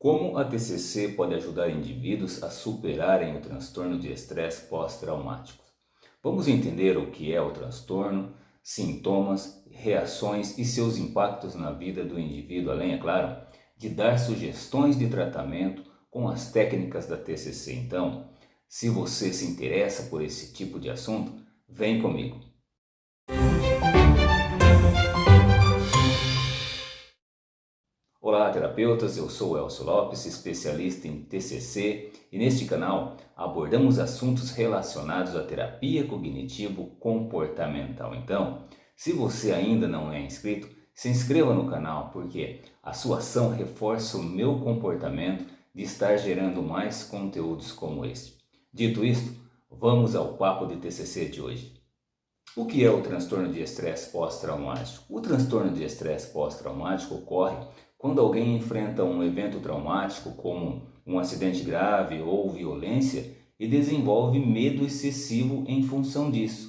Como a TCC pode ajudar indivíduos a superarem o transtorno de estresse pós-traumático? Vamos entender o que é o transtorno, sintomas, reações e seus impactos na vida do indivíduo, além, é claro, de dar sugestões de tratamento com as técnicas da TCC. Então, se você se interessa por esse tipo de assunto, vem comigo. Olá, terapeutas, eu sou Elcio Lopes, especialista em TCC, e neste canal abordamos assuntos relacionados à terapia cognitivo-comportamental. Então, se você ainda não é inscrito, se inscreva no canal, porque a sua ação reforça o meu comportamento de estar gerando mais conteúdos como este. Dito isto, vamos ao papo de TCC de hoje. O que é o transtorno de estresse pós-traumático? O transtorno de estresse pós-traumático ocorre quando alguém enfrenta um evento traumático, como um acidente grave ou violência, e desenvolve medo excessivo em função disso.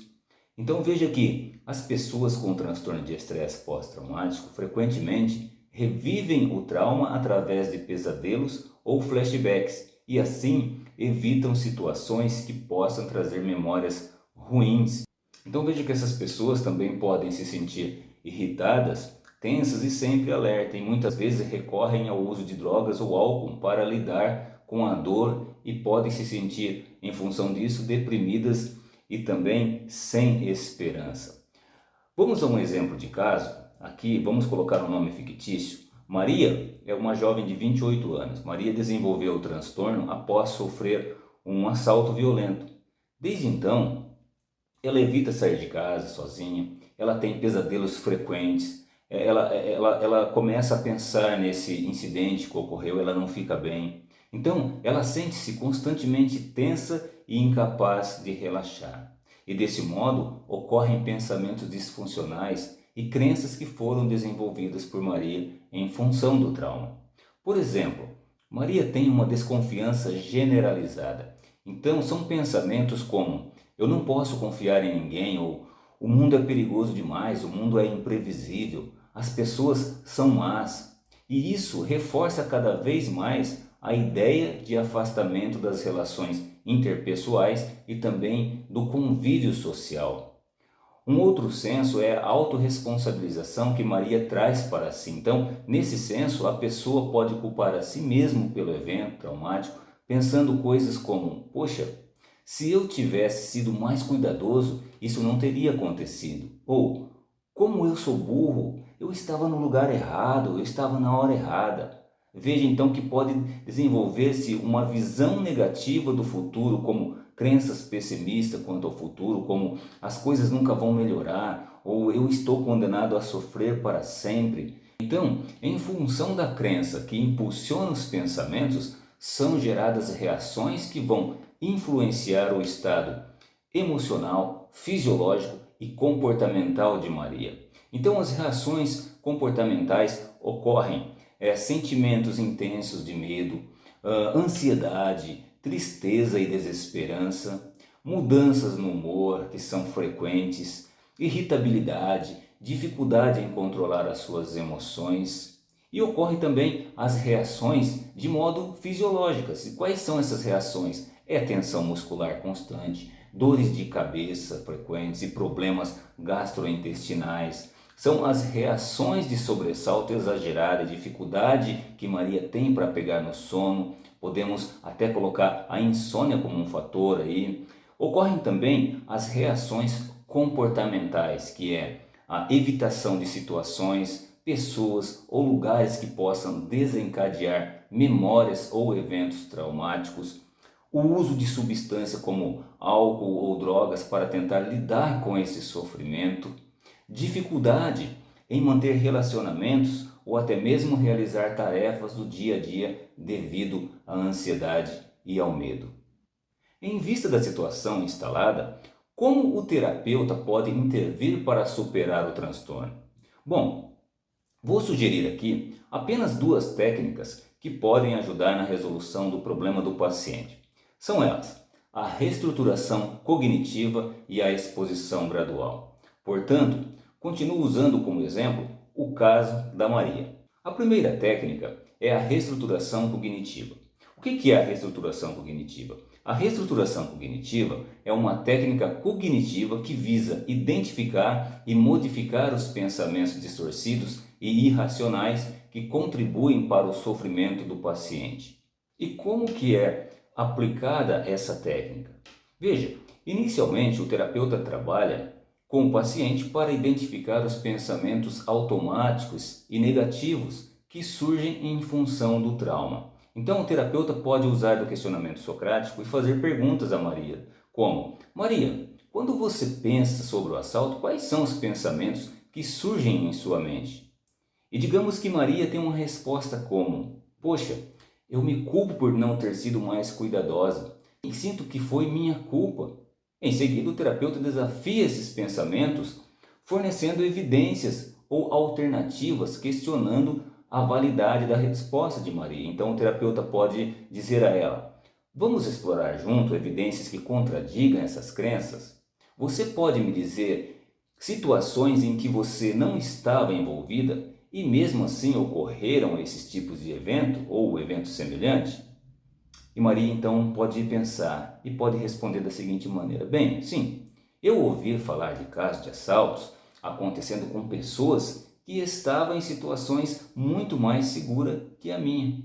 Então veja que as pessoas com transtorno de estresse pós-traumático frequentemente revivem o trauma através de pesadelos ou flashbacks e assim evitam situações que possam trazer memórias ruins. Então veja que essas pessoas também podem se sentir irritadas, tensas e sempre alerta, e muitas vezes recorrem ao uso de drogas ou álcool para lidar com a dor e podem se sentir, em função disso, deprimidas e também sem esperança. Vamos a um exemplo de caso. Aqui vamos colocar um nome fictício. Maria é uma jovem de 28 anos. Maria desenvolveu o transtorno após sofrer um assalto violento. Desde então, ela evita sair de casa sozinha, ela tem pesadelos frequentes, ela começa a pensar nesse incidente que ocorreu, ela não fica bem. Então, ela sente-se constantemente tensa e incapaz de relaxar. E desse modo, ocorrem pensamentos disfuncionais e crenças que foram desenvolvidas por Maria em função do trauma. Por exemplo, Maria tem uma desconfiança generalizada. Então, são pensamentos como: eu não posso confiar em ninguém, ou o mundo é perigoso demais, o mundo é imprevisível, as pessoas são más. E isso reforça cada vez mais a ideia de afastamento das relações interpessoais e também do convívio social. Um outro senso é a autorresponsabilização que Maria traz para si. Então, nesse senso, a pessoa pode culpar a si mesmo pelo evento traumático, pensando coisas como: poxa, se eu tivesse sido mais cuidadoso, isso não teria acontecido. Ou, como eu sou burro, eu estava no lugar errado, eu estava na hora errada. Veja então que pode desenvolver-se uma visão negativa do futuro, como crenças pessimistas quanto ao futuro, como as coisas nunca vão melhorar, ou eu estou condenado a sofrer para sempre. Então, em função da crença que impulsiona os pensamentos, são geradas reações que vão influenciar o estado emocional, fisiológico e comportamental de Maria. Então, as reações comportamentais ocorrem sentimentos intensos de medo, ansiedade, tristeza e desesperança, mudanças no humor que são frequentes, irritabilidade, dificuldade em controlar as suas emoções. E ocorre também as reações de modo fisiológicas. E quais são essas reações? É tensão muscular constante, dores de cabeça frequentes e problemas gastrointestinais. São as reações de sobressalto exagerado, dificuldade que Maria tem para pegar no sono. Podemos até colocar a insônia como um fator aí. Ocorrem também as reações comportamentais, que é a evitação de situações, pessoas ou lugares que possam desencadear memórias ou eventos traumáticos, o uso de substância como álcool ou drogas para tentar lidar com esse sofrimento, dificuldade em manter relacionamentos ou até mesmo realizar tarefas do dia a dia devido à ansiedade e ao medo. Em vista da situação instalada, como o terapeuta pode intervir para superar o transtorno? Bom, vou sugerir aqui apenas duas técnicas que podem ajudar na resolução do problema do paciente. São elas: a reestruturação cognitiva e a exposição gradual. Portanto, continuo usando como exemplo o caso da Maria. A primeira técnica é a reestruturação cognitiva. O que é a reestruturação cognitiva? A reestruturação cognitiva é uma técnica cognitiva que visa identificar e modificar os pensamentos distorcidos e irracionais que contribuem para o sofrimento do paciente. E como que é aplicada essa técnica? Veja, inicialmente o terapeuta trabalha com o paciente para identificar os pensamentos automáticos e negativos que surgem em função do trauma. Então o terapeuta pode usar do questionamento socrático e fazer perguntas a Maria, como: Maria, quando você pensa sobre o assalto, quais são os pensamentos que surgem em sua mente? E digamos que Maria tem uma resposta como: poxa, eu me culpo por não ter sido mais cuidadosa e sinto que foi minha culpa. Em seguida, o terapeuta desafia esses pensamentos, fornecendo evidências ou alternativas, questionando a validade da resposta de Maria. Então, o terapeuta pode dizer a ela: vamos explorar junto evidências que contradigam essas crenças? Você pode me dizer situações em que você não estava envolvida e mesmo assim ocorreram esses tipos de evento ou evento semelhante? E Maria então pode pensar e pode responder da seguinte maneira: bem, sim, eu ouvi falar de casos de assaltos acontecendo com pessoas que estavam em situações muito mais seguras que a minha.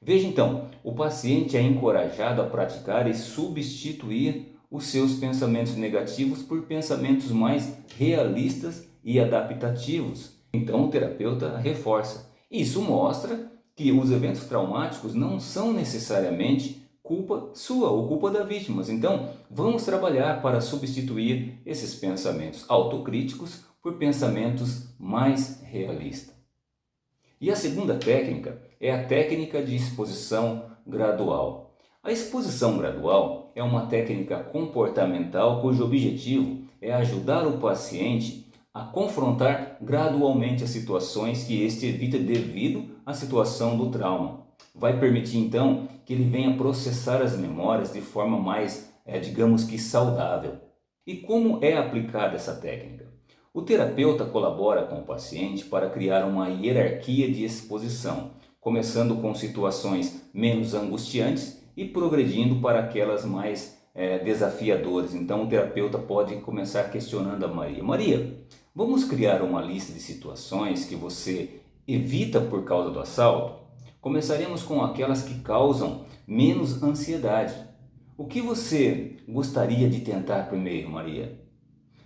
Veja então, o paciente é encorajado a praticar e substituir os seus pensamentos negativos por pensamentos mais realistas e adaptativos. Então o terapeuta reforça. Isso mostra que os eventos traumáticos não são necessariamente culpa sua ou culpa da vítima. Então, vamos trabalhar para substituir esses pensamentos autocríticos por pensamentos mais realistas. E a segunda técnica é a técnica de exposição gradual. A exposição gradual é uma técnica comportamental cujo objetivo é ajudar o paciente a confrontar gradualmente as situações que este evita devido à situação do trauma. Vai permitir então que ele venha processar as memórias de forma mais, digamos que saudável. E como é aplicada essa técnica? O terapeuta colabora com o paciente para criar uma hierarquia de exposição, começando com situações menos angustiantes e progredindo para aquelas mais desafiadoras. Então o terapeuta pode começar questionando a Maria: Maria, vamos criar uma lista de situações que você evita por causa do assalto? Começaremos com aquelas que causam menos ansiedade. O que você gostaria de tentar primeiro, Maria?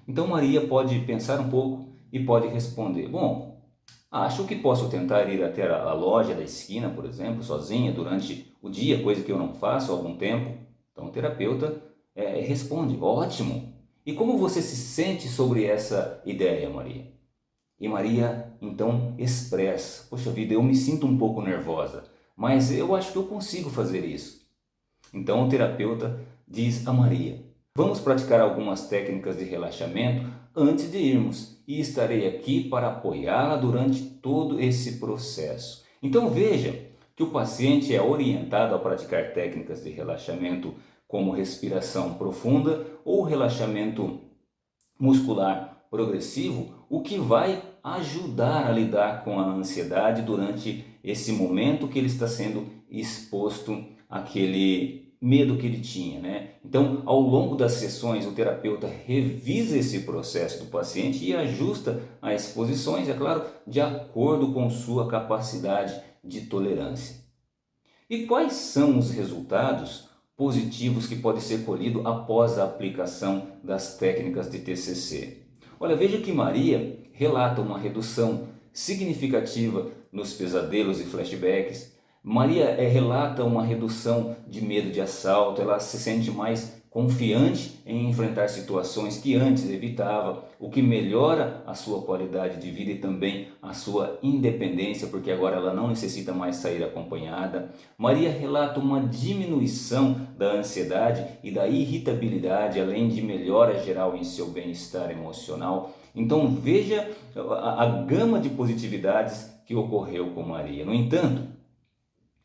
Então Maria pode pensar um pouco e pode responder: bom, acho que posso tentar ir até a loja da esquina, por exemplo, sozinha durante o dia, coisa que eu não faço há algum tempo. Então o terapeuta responde: ótimo! E como você se sente sobre essa ideia, Maria? E Maria então expressa: poxa vida, eu me sinto um pouco nervosa, mas eu acho que eu consigo fazer isso. Então o terapeuta diz a Maria: vamos praticar algumas técnicas de relaxamento antes de irmos e estarei aqui para apoiá-la durante todo esse processo. Então veja que o paciente é orientado a praticar técnicas de relaxamento como respiração profunda ou relaxamento muscular progressivo, o que vai ajudar a lidar com a ansiedade durante esse momento que ele está sendo exposto àquele medo que ele tinha, né? Então, ao longo das sessões, o terapeuta revisa esse processo do paciente e ajusta as exposições, é claro, de acordo com sua capacidade de tolerância. E quais são os resultados positivos que podem ser colhidos após a aplicação das técnicas de TCC? Olha, veja que Maria relata uma redução significativa nos pesadelos e flashbacks. Maria relata uma redução de medo de assalto, ela se sente mais confiante em enfrentar situações que antes evitava, o que melhora a sua qualidade de vida e também a sua independência, porque agora ela não necessita mais sair acompanhada. Maria relata uma diminuição da ansiedade e da irritabilidade, além de melhora geral em seu bem-estar emocional. Então veja a gama de positividades que ocorreu com Maria. No entanto,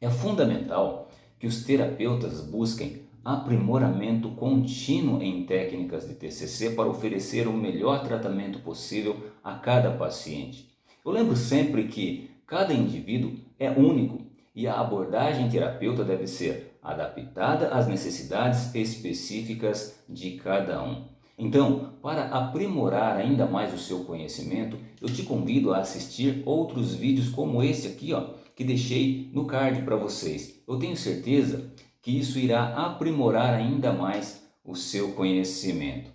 é fundamental que os terapeutas busquem aprimoramento contínuo em técnicas de TCC para oferecer o melhor tratamento possível a cada paciente. Eu lembro sempre que Cada indivíduo é único e a abordagem terapêutica deve ser adaptada às necessidades específicas de cada um. Então, para aprimorar ainda mais o seu conhecimento, eu te convido a assistir outros vídeos como esse aqui, que deixei no card para vocês. Eu tenho certeza que isso irá aprimorar ainda mais o seu conhecimento.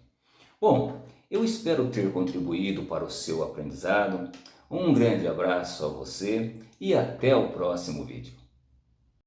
Bom, eu espero ter contribuído para o seu aprendizado. Um grande abraço a você e até o próximo vídeo.